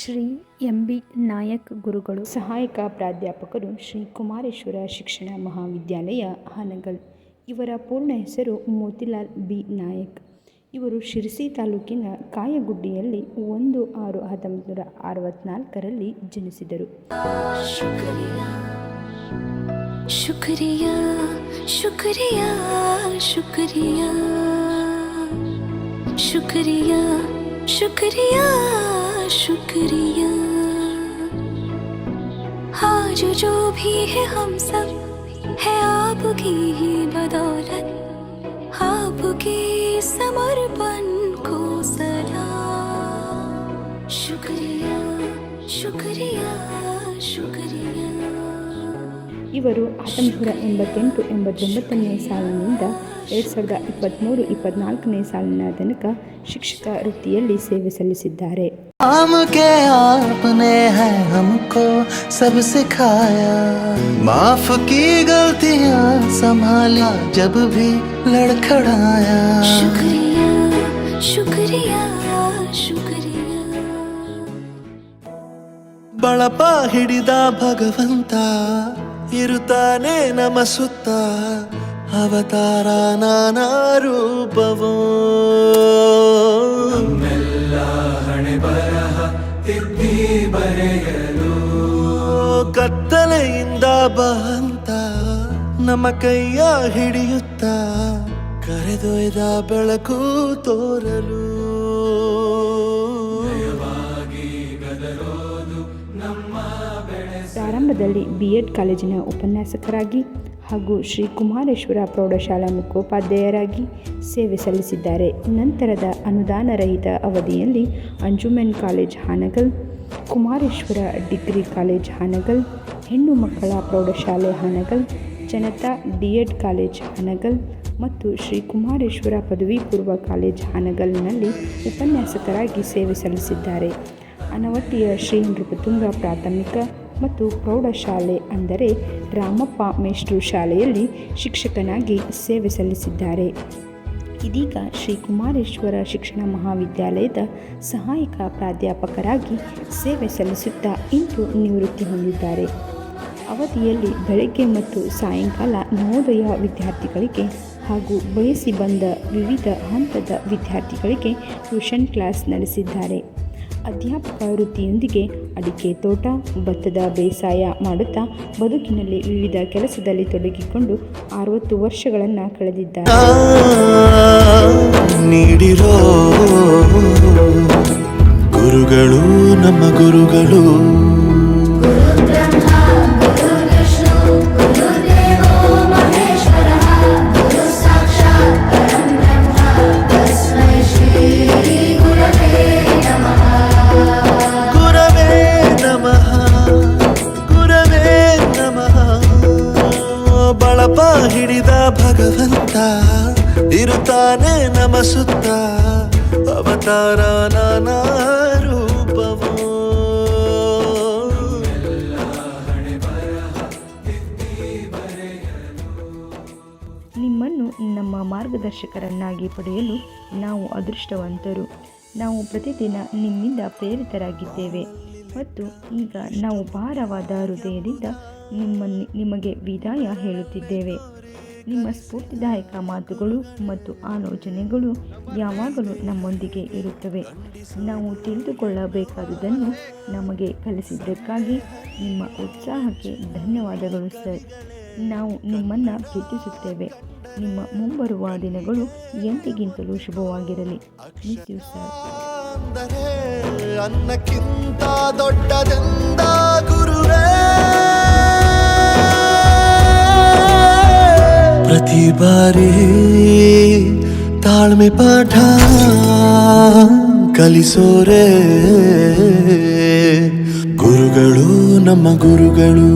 Shri MB. Nayak ಗುರುಗಳು, ಸಹಾಯಕ ಪ್ರಾಧ್ಯಾಪಕರು, ಶ್ರೀ ಕುಮಾರೇಶ್ವರ ಶಿಕ್ಷಣ ಮಹಾವಿದ್ಯಾಲಯ, ಹಾನಗಲ್. ಇವರ ಪೂರ್ಣ ಹೆಸರು ಮೋತಿಲಾಲ್ ಬಿ. ನಾಯಕ್. ಇವರು ಶಿರಸಿ ತಾಲೂಕಿನ ಕಾಯಗುಡ್ಡಿಯಲ್ಲಿ 1/6/1964ರಲ್ಲಿ ಜನಿಸಿದರು. ಶುಕ್ರಿಯಾ ಶುಕ್ರಿಯಾ ಶುಕ್ರಿಯಾ ಶುಕ್ರಿಯಾ ಶುಕ್ರಿಯಾ शुक्रिया आज जो भी है हम सब है आपकी ही बदौलत, आपके समर्पण को सलाम। शुक्रिया शुक्रिया शुक्रिया. ಇವರು 1988-89ನೇ ಸಾಲಿನಿಂದ 2023-24ನೇ ಸಾಲಿನ ತನಕ ಶಿಕ್ಷಕ ವೃತ್ತಿಯಲ್ಲಿ ಸೇವೆ ಸಲ್ಲಿಸಿದ್ದಾರೆ. के आपने है हमको सब सिखाया, माफ की गलतियां संभाला जब भी लड़खड़ाया. शुक्रिया शुक्रिया शुक्रिया. ಬಳಪ ಹಿಡಿದ ಭಗವಂತ ಇರುತ್ತಾನೆ ನಮ್ಮ ಸುತ್ತ, ಅವತಾರ ನಾನಾ ರೂಪವೋ. ಹಣೆ ಬರಹ ತಿದ್ದಿ ಬರೆಯಲು ಕತ್ತಲೆಯಿಂದ ಬಂತ ನಮ್ಮ ಕೈಯ ಹಿಡಿಯುತ್ತ, ಕರೆದೊಯ್ದ ಬೆಳಕು ತೋರಲು. ಪ್ರಾರಂಭದಲ್ಲಿ B.Ed ಕಾಲೇಜಿನ ಉಪನ್ಯಾಸಕರಾಗಿ ಹಾಗೂ ಶ್ರೀ ಕುಮಾರೇಶ್ವರ ಪ್ರೌಢಶಾಲಾ ಮುಖ್ಯೋಪಾಧ್ಯಾಯರಾಗಿ ಸೇವೆ ಸಲ್ಲಿಸಿದ್ದಾರೆ. ನಂತರದ ಅನುದಾನರಹಿತ ಅವಧಿಯಲ್ಲಿ Anjuman college Hanagal, Kumareshwara degree college Hanagal, ಹೆಣ್ಣು ಮಕ್ಕಳ ಪ್ರೌಢಶಾಲೆ ಹಾನಗಲ್, ಜನತಾ D.Ed ಕಾಲೇಜ್ ಹಾನಗಲ್ ಮತ್ತು ಶ್ರೀ ಕುಮಾರೇಶ್ವರ ಪದವಿ ಪೂರ್ವ ಕಾಲೇಜ್ ಹಾನಗಲ್ನಲ್ಲಿ ಉಪನ್ಯಾಸಕರಾಗಿ ಸೇವೆ ಸಲ್ಲಿಸಿದ್ದಾರೆ. ಅನವಟ್ಟಿಯ ಶ್ರೀ ನೃಪತುಂಗ ಪ್ರಾಥಮಿಕ ಮತ್ತು ಪ್ರೌಢಶಾಲೆ ಅಂದರೆ ರಾಮಪ್ಪ ಮೇಷ್ಟ್ರು ಶಾಲೆಯಲ್ಲಿ ಶಿಕ್ಷಕನಾಗಿ ಸೇವೆ ಸಲ್ಲಿಸಿದ್ದಾರೆ. ಇದೀಗ ಶ್ರೀ ಕುಮಾರೇಶ್ವರ ಶಿಕ್ಷಣ ಮಹಾವಿದ್ಯಾಲಯದ ಸಹಾಯಕ ಪ್ರಾಧ್ಯಾಪಕರಾಗಿ ಸೇವೆ ಸಲ್ಲಿಸುತ್ತಾ ಇಂದು ನಿವೃತ್ತಿ ಹೊಂದಿದ್ದಾರೆ. ಅವಧಿಯಲ್ಲಿ ಬೆಳಗ್ಗೆ ಮತ್ತು ಸಾಯಂಕಾಲ ನವೋದಯ ವಿದ್ಯಾರ್ಥಿಗಳಿಗೆ ಹಾಗೂ ಬಯಸಿ ಬಂದ ವಿವಿಧ ಹಂತದ ವಿದ್ಯಾರ್ಥಿಗಳಿಗೆ ಟ್ಯೂಷನ್ ಕ್ಲಾಸ್ ನಡೆಸಿದ್ದಾರೆ. ಅಧ್ಯಾಪಕ ವೃತ್ತಿಯೊಂದಿಗೆ ಅಡಿಕೆ ತೋಟ, ಭತ್ತದ ಬೇಸಾಯ ಮಾಡುತ್ತಾ ಬದುಕಿನಲ್ಲಿ ವಿವಿಧ ಕೆಲಸದಲ್ಲಿ ತೊಡಗಿಕೊಂಡು 60 ವರ್ಷಗಳನ್ನು ಕಳೆದಿದ್ದಾರೆ. ನೀಡಿರೋ ಗುರುಗಳು ನಮ್ಮ ಗುರುಗಳು, ಬಳಪ ಹಿಡಿದ ಭಗವಂತ ಇರುತ್ತಾನೆ ನಮ್ಮ ಸುತ್ತ, ಅವತಾರ ನಾನಾ ರೂಪವೋ. ನಿಮ್ಮನ್ನು ನಮ್ಮ ಮಾರ್ಗದರ್ಶಕರನ್ನಾಗಿ ಪಡೆಯಲು ನಾವು ಅದೃಷ್ಟವಂತರು. ನಾವು ಪ್ರತಿದಿನ ನಿಮ್ಮಿಂದ ಪ್ರೇರಿತರಾಗಿದ್ದೇವೆ ಮತ್ತು ಈಗ ನಾವು ಭಾರವಾದ ಹೃದಯದಿಂದ ನಿಮಗೆ ವಿದಾಯ ಹೇಳುತ್ತಿದ್ದೇವೆ. ನಿಮ್ಮ ಸ್ಫೂರ್ತಿದಾಯಕ ಮಾತುಗಳು ಮತ್ತು ಆಲೋಚನೆಗಳು ಯಾವಾಗಲೂ ನಮ್ಮೊಂದಿಗೆ ಇರುತ್ತವೆ. ನಾವು ತಿಳಿದುಕೊಳ್ಳಬೇಕಾದುದನ್ನು ನಮಗೆ ಕಲಿಸಿದ್ದಕ್ಕಾಗಿ ನಿಮ್ಮ ಉತ್ಸಾಹಕ್ಕೆ ಧನ್ಯವಾದಗಳು ಸರ್. ನಾವು ನಿಮ್ಮನ್ನು ಪ್ರೀತಿಸುತ್ತೇವೆ. ನಿಮ್ಮ ಮುಂಬರುವ ದಿನಗಳು ಎಂದಿಗಿಂತಲೂ ಶುಭವಾಗಿರಲಿ. Miss you sir. ಅನ್ನಕ್ಕಿಂತ ದೊಡ್ಡದೆಂದ ಗುರುವೇ, ಪ್ರತಿ ಬಾರಿ ತಾಳ್ಮೆ ಪಾಠ ಕಲಿಸೋರೆ ಗುರುಗಳು ನಮ್ಮ ಗುರುಗಳು.